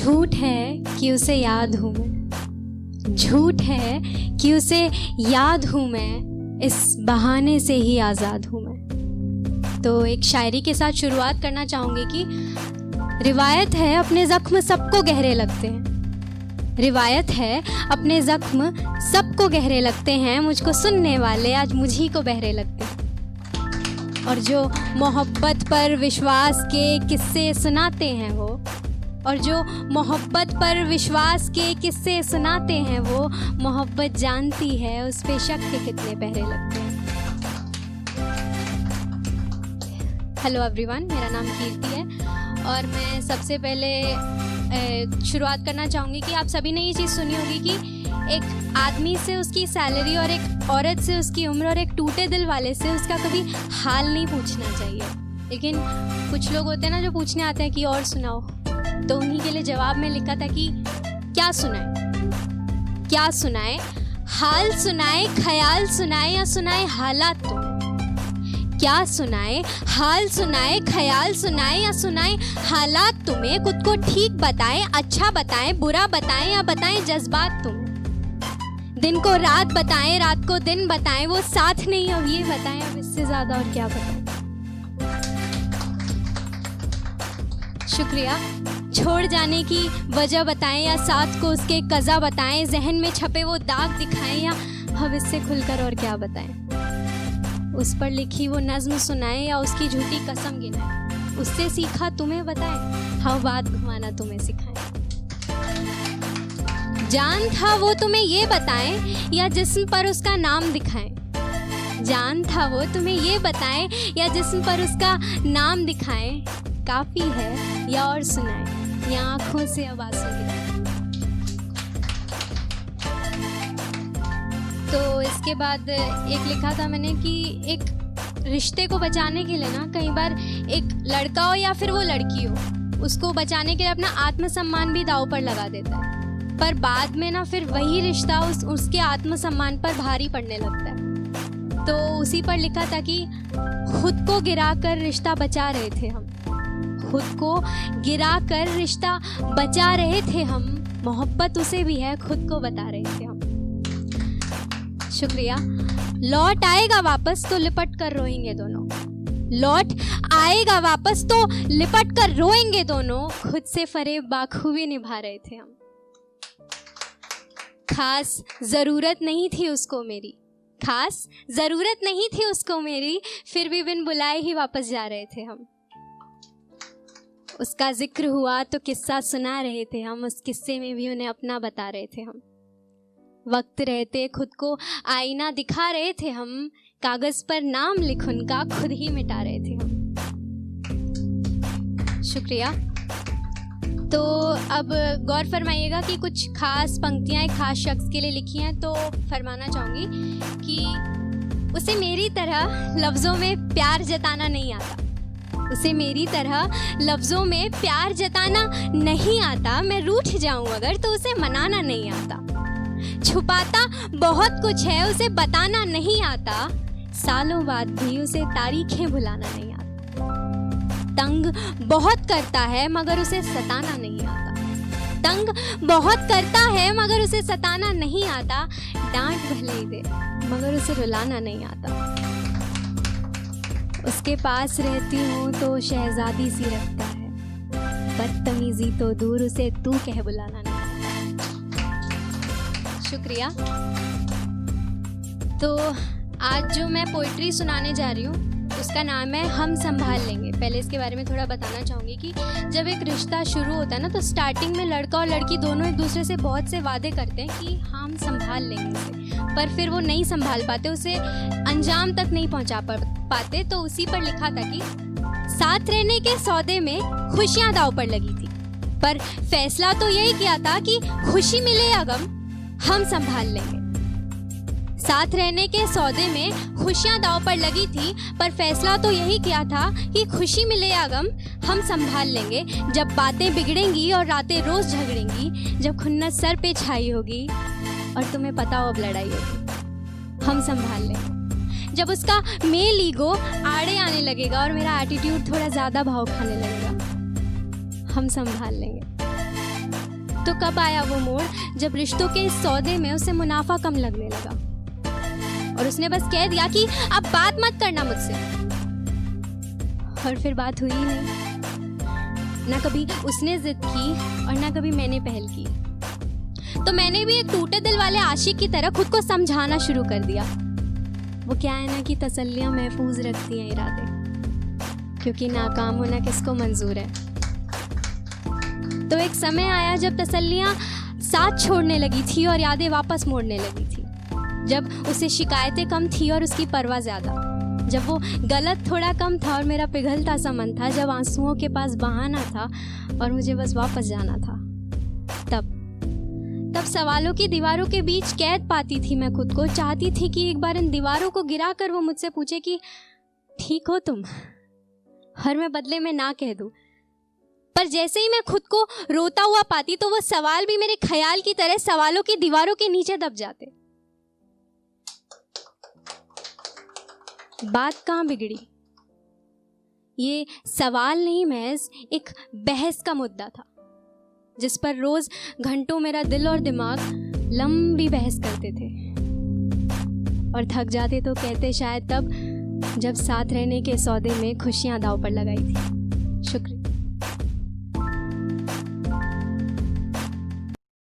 झूठ है कि उसे याद हूँ मैं, झूठ है कि उसे याद हूँ मैं, इस बहाने से ही आज़ाद हूँ मैं। तो एक शायरी के साथ शुरुआत करना चाहूँगी कि रिवायत है अपने ज़ख्म सबको गहरे लगते हैं, रिवायत है अपने ज़ख्म सबको गहरे लगते हैं, मुझको सुनने वाले आज मुझी को बहरे लगते हैं। और जो मोहब्बत पर विश्वास के किस्से सुनाते हैं वो, और जो मोहब्बत पर विश्वास के किस्से सुनाते हैं वो, मोहब्बत जानती है उस पे शक के कितने पहरे लगते हैं। हेलो एवरीवन, मेरा नाम कीर्ति है और मैं सबसे पहले शुरुआत करना चाहूँगी कि आप सभी ने ये चीज़ सुनी होगी कि एक आदमी से उसकी सैलरी और एक औरत से उसकी उम्र और एक टूटे दिल वाले से उसका कभी हाल नहीं पूछना चाहिए। लेकिन कुछ लोग होते हैं ना जो पूछने आते हैं कि और सुनाओ, तो उन्हीं के लिए जवाब में लिखा था कि क्या सुनाए, क्या सुनाए, हाल सुनाए, ख्याल सुनाए या सुनाए हालात तुम्हें, क्या सुनाए, हाल सुनाए, ख्याल सुनाए या सुनाए हालात तुम्हें, खुद को ठीक बताएं, अच्छा बताएं, बुरा बताएं या बताएं जज्बात तुम्हें, दिन को रात बताएं, रात को दिन बताएं, वो साथ नहीं अब ये बताएं, अब इससे ज्यादा और क्या बताएं। शुक्रिया। छोड़ जाने की वजह बताएं या साथ को उसके कज़ा बताएं, जहन में छपे वो दाग दिखाएं या अब इससे खुलकर और क्या बताएं, उस पर लिखी वो नज्म सुनाएं या उसकी झूठी कसम गिनाएं, उससे सीखा तुम्हें बताएं, हाँ बात घुमाना तुम्हें सिखाएं। जान था वो तुम्हें ये बताएं या जिस्म पर उसका नाम दिखाएं, जान था वो तुम्हें ये बताएं या जिस्म पर उसका नाम दिखाएं, काफ़ी है या और सुनाएं या आँखों से अब आंसू गिराएं। तो इसके बाद एक लिखा था मैंने कि एक रिश्ते को बचाने के लिए ना कई बार एक लड़का हो या फिर वो लड़की हो, उसको बचाने के लिए अपना आत्मसम्मान भी दांव पर लगा देता है, पर बाद में ना फिर वही रिश्ता उसके आत्मसम्मान पर भारी पड़ने लगता है। तो उसी पर लिखा था कि खुद को गिरा कर रिश्ता बचा रहे थे हम, खुद को गिरा कर रिश्ता बचा रहे थे हम, मोहब्बत उसे भी है खुद को बता रहे थे हम। शुक्रिया। लौट आएगा वापस तो लिपट कर रोएंगे दोनों, लौट आएगा वापस तो लिपट कर रोएंगे दोनों, खुद से फरेब बाखूबी निभा रहे थे हम। खास जरूरत नहीं थी उसको मेरी, खास जरूरत नहीं थी उसको मेरी, फिर भी बिन बुलाए ही वापस जा रहे थे हम। उसका जिक्र हुआ तो किस्सा सुना रहे थे हम, उस किस्से में भी उन्हें अपना बता रहे थे हम। वक्त रहते खुद को आईना दिखा रहे थे हम, कागज पर नाम लिख उनका खुद ही मिटा रहे थे हम। शुक्रिया। तो अब गौर फरमाइएगा कि कुछ खास पंक्तियाँ एक खास शख्स के लिए लिखी हैं, तो फरमाना चाहूँगी कि उसे मेरी तरह लफ्ज़ों में प्यार जताना नहीं आता, उसे मेरी तरह लफ्ज़ों में प्यार जताना नहीं आता, मैं रूठ जाऊं अगर तो उसे मनाना नहीं आता, छुपाता बहुत कुछ है उसे बताना नहीं आता, सालों बाद भी उसे तारीखें भुलाना नहीं आता, तंग बहुत करता है मगर उसे सताना नहीं आता, तंग बहुत करता है मगर उसे सताना नहीं आता, डांट भले ही दे मगर उसे रुलाना नहीं आता, उसके पास रहती हूँ तो शहजादी सी रखता है, बदतमीजी तो दूर उसे तू कह बुलाना नहीं आता। शुक्रिया। तो आज जो मैं पोइट्री सुनाने जा रही हूँ उसका नाम है हम संभाल लेंगे। पहले इसके बारे में थोड़ा बताना चाहूँगी कि जब एक रिश्ता शुरू होता है ना तो स्टार्टिंग में लड़का और लड़की दोनों एक दूसरे से बहुत से वादे करते हैं कि हम संभाल लेंगे उसे, पर फिर वो नहीं संभाल पाते, उसे अंजाम तक नहीं पहुँचा पाते। तो उसी पर लिखा था कि साथ रहने के सौदे में खुशियाँ दांव पर लगी थी, पर फैसला तो यही किया था कि खुशी मिले या गम हम संभाल लेंगे। साथ रहने के सौदे में खुशियाँ दांव पर लगी थी, पर फैसला तो यही किया था कि खुशी मिले या गम हम संभाल लेंगे। जब बातें बिगड़ेंगी और रातें रोज झगड़ेंगी, जब खुन्नस सर पे छाई होगी और तुम्हें पता हो अब लड़ाई होगी, हम संभाल लेंगे। जब उसका मेल ईगो आड़े आने लगेगा और मेरा एटीट्यूड थोड़ा ज़्यादा भाव खाने लगेगा, हम संभाल लेंगे। तो कब आया वो मोड़ जब रिश्तों के इस सौदे में उसे मुनाफा कम लगने लगा और उसने बस कह दिया कि अब बात मत करना मुझसे, और फिर बात हुई ही नहीं। ना कभी उसने जिद की और ना कभी मैंने पहल की। तो मैंने भी एक टूटे दिल वाले आशिक की तरह खुद को समझाना शुरू कर दिया। वो क्या है ना कि तसल्लियां महफूज रखती हैं इरादे, क्योंकि नाकाम होना किसको मंजूर है। तो एक समय आया जब तसल्लियां साथ छोड़ने लगी थी और यादें वापस मोड़ने लगी थी, जब उसे शिकायतें कम थी और उसकी परवाह ज्यादा, जब वो गलत थोड़ा कम था और मेरा पिघलता सा मन था, जब आंसुओं के पास बहाना था और मुझे बस वापस जाना था। तब सवालों की दीवारों के बीच कैद पाती थी मैं खुद को। चाहती थी कि एक बार इन दीवारों को गिरा कर वो मुझसे पूछे कि ठीक हो तुम, और मैं बदले में ना कह दूं। पर जैसे ही मैं खुद को रोता हुआ पाती तो वो सवाल भी मेरे ख्याल की तरह सवालों की दीवारों के नीचे दब जाते। बात कहाँ बिगड़ी? ये सवाल नहीं, महज एक बहस का मुद्दा था जिस पर रोज घंटों मेरा दिल और दिमाग लंबी बहस करते थे, और थक जाते तो कहते शायद तब जब साथ रहने के सौदे में खुशियां दांव पर लगाई थी। शुक्रिया।